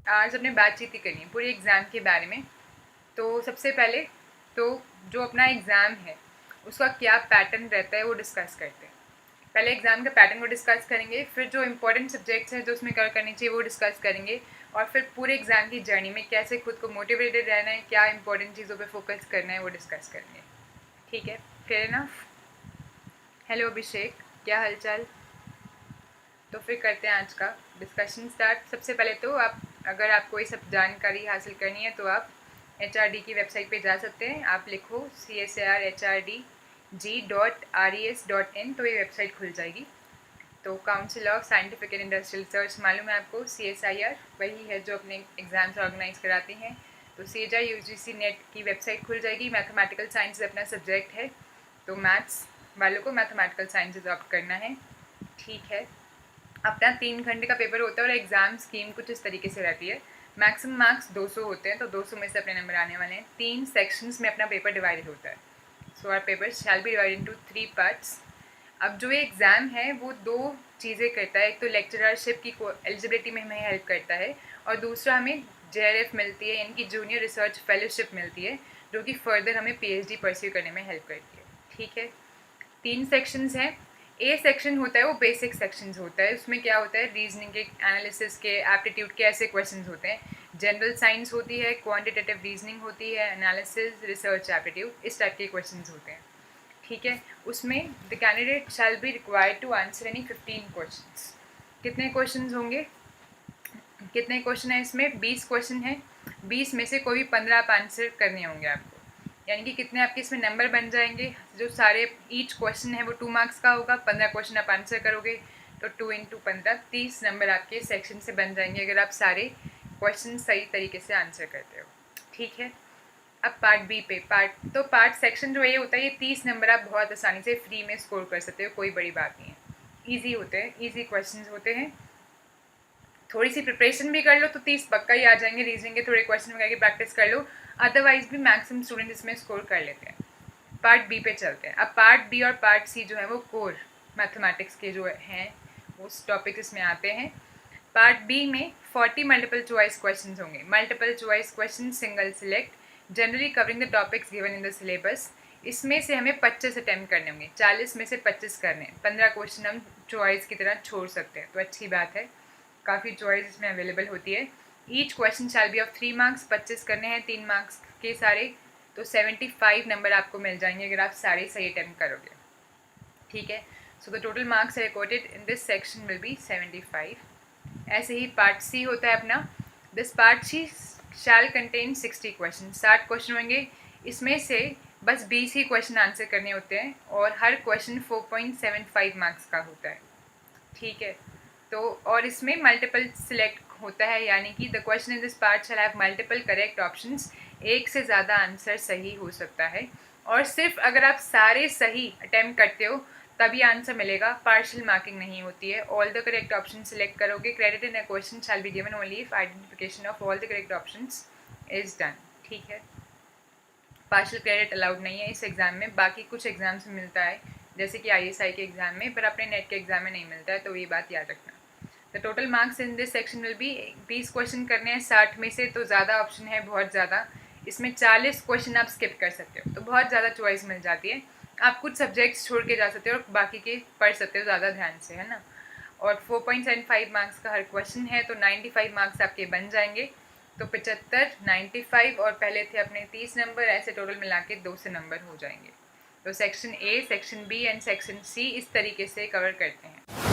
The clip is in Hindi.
आज अपने बातचीत ही करनी है पूरे एग्ज़ाम के बारे में। तो सबसे पहले तो जो अपना एग्ज़ाम है उसका क्या पैटर्न रहता है वो डिस्कस करते हैं। पहले एग्ज़ाम के पैटर्न को डिस्कस करेंगे, फिर जो इंपॉर्टेंट सब्जेक्ट्स हैं जो उसमें कवर करनी चाहिए वो डिस्कस करेंगे, और फिर पूरे एग्ज़ाम की जर्नी में कैसे खुद को मोटिवेटेड रहना है, क्या इंपॉर्टेंट चीज़ों पे फोकस करना है वो डिस्कस करेंगे। ठीक है, फेयर इनफ। हेलो अभिषेक, क्या हालचाल? तो फिर करते हैं आज का डिस्कशन स्टार्ट। सबसे पहले तो अगर आपको ये सब जानकारी हासिल करनी है तो आप HRD की वेबसाइट पे जा सकते हैं। आप लिखो CSIRHRDG.RES.in तो ये वेबसाइट खुल जाएगी। तो council of scientific and industrial research मालूम है आपको, CSIR वही है जो अपने एग्ज़ाम्स ऑर्गेनाइज कराती हैं। तो CHR UGC नेट की वेबसाइट खुल जाएगी। मैथमेटिकल साइंस अपना सब्जेक्ट है, तो मैथ्स वालों को मैथमेटिकल साइंस अडॉप्ट करना है। ठीक है, अपना 3 घंटे का पेपर होता है और एग्ज़ाम स्कीम कुछ इस तरीके से रहती है। मैक्सिमम मार्क्स 200 होते हैं, तो 200 में से अपने नंबर आने वाले हैं। 3 सेक्शंस में अपना पेपर डिवाइडेड होता है। So our paper shall be divided into 3 parts. अब जो ये एग्ज़ाम है वो 2 चीज़ें करता है। एक तो लेक्चररशिप की एलिजिबिलिटी में हमें हेल्प करता है, और दूसरा हमें JRF मिलती है, इनकी जूनियर रिसर्च फेलोशिप मिलती है, जो कि फर्दर हमें PhD परस्यू करने में हेल्प करती है। ठीक है, 3 सेक्शंस हैं। ए सेक्शन होता है वो बेसिक सेक्शंस होता है। उसमें क्या होता है, रीजनिंग के, एनालिसिस के, एप्टीट्यूड के ऐसे क्वेश्चंस होते हैं। जनरल साइंस होती है, क्वांटिटेटिव रीजनिंग होती है, एनालिसिस, रिसर्च, एप्टीट्यूड, इस टाइप के क्वेश्चंस होते हैं। ठीक है, उसमें the candidate shall be required to answer any 15 questions. कितने क्वेश्चंस होंगे, कितने क्वेश्चन है इसमें? 20 क्वेश्चन है। 20 में से कोई भी 15 आप आंसर करने होंगे आपको। यानी कि कितने आपके इसमें नंबर बन जाएंगे, जो सारे ईच क्वेश्चन है वो 2 मार्क्स का होगा। 15 क्वेश्चन आप आंसर करोगे तो 2 इंटू 15 30 नंबर आपके सेक्शन से बन जाएंगे, अगर आप सारे क्वेश्चन सही तरीके से आंसर करते हो। ठीक है, अब पार्ट बी पे पार्ट सेक्शन जो ये होता है, ये 30 नंबर आप बहुत आसानी से फ्री में स्कोर कर सकते हो, कोई बड़ी बात नहीं है। ईजी होते हैं, ईजी क्वेश्चन होते हैं। थोड़ी सी प्रिपरेशन भी कर लो तो 30 पक्का ही आ जाएंगे। रीजनिंग के थोड़े क्वेश्चन वगैरह की प्रैक्टिस कर लो, अदरवाइज भी मैक्सिमम स्टूडेंट इसमें स्कोर कर लेते हैं। पार्ट बी पे चलते हैं। अब पार्ट बी और पार्ट सी जो है वो कोर मैथमेटिक्स के जो हैं वो टॉपिक इसमें आते हैं। पार्ट बी में 40 मल्टीपल चॉइस क्वेश्चन होंगे। Multiple choice question single select, generally covering the topics given in the syllabus. इसमें से हमें 25 अटैम्प्ट करने होंगे। 40 में से 25 करने हैं। 15 क्वेश्चन हम चॉइस की तरह छोड़ सकते हैं, तो अच्छी बात है, काफ़ी चॉइस इसमें अवेलेबल होती है। Each question shall B of 3 marks. 25 करने हैं, 3 मार्क्स के सारे, तो 75 नंबर आपको मिल जाएंगे अगर आप सारे सही अटैम्प्ट करोगे। ठीक है, so the total marks recorded in this section will be 75। ऐसे ही पार्ट सी होता है अपना। This part C shall contain 60 question. 60 question होंगे, इसमें से बस 20 ही क्वेश्चन आंसर करने होते हैं, और हर क्वेश्चन 4.75 मार्क्स का होता है। ठीक है, तो और इसमें मल्टीपल सिलेक्ट होता है, यानी कि the question in this part shall have multiple correct options. एक से ज़्यादा आंसर सही हो सकता है, और सिर्फ अगर आप सारे सही अटैम्प्ट करते हो तभी आंसर मिलेगा। पार्शियल मार्किंग नहीं होती है। All the correct option select करोगे। Credit in a question shall be given only if identification of all the correct options is done. ठीक है, पार्शियल क्रेडिट अलाउड नहीं है इस एग्ज़ाम में। बाकी कुछ एग्जाम्स में मिलता है, जैसे कि ISI के एग्ज़ाम में, पर अपने नेट के एग्ज़ाम में नहीं मिलता है, तो ये बात याद रखना। The total marks in this section will B 20 question करने हैं। 60 में से तो ज़्यादा ऑप्शन है, बहुत ज़्यादा। इसमें 40 क्वेश्चन आप स्किप कर सकते हो, तो बहुत ज़्यादा चॉइस मिल जाती है। आप कुछ सब्जेक्ट्स छोड़ के जा सकते हो और बाकी के पढ़ सकते हो ज़्यादा ध्यान से, है ना। और 4.75 मार्क्स का हर क्वेश्चन है, तो 95 मार्क्स आपके बन जाएंगे। तो 75, 95 और पहले थे अपने 30 नंबर, ऐसे टोटल मिला के 2 से नंबर हो जाएंगे। तो section A, section B and section C इस तरीके से कवर करते हैं।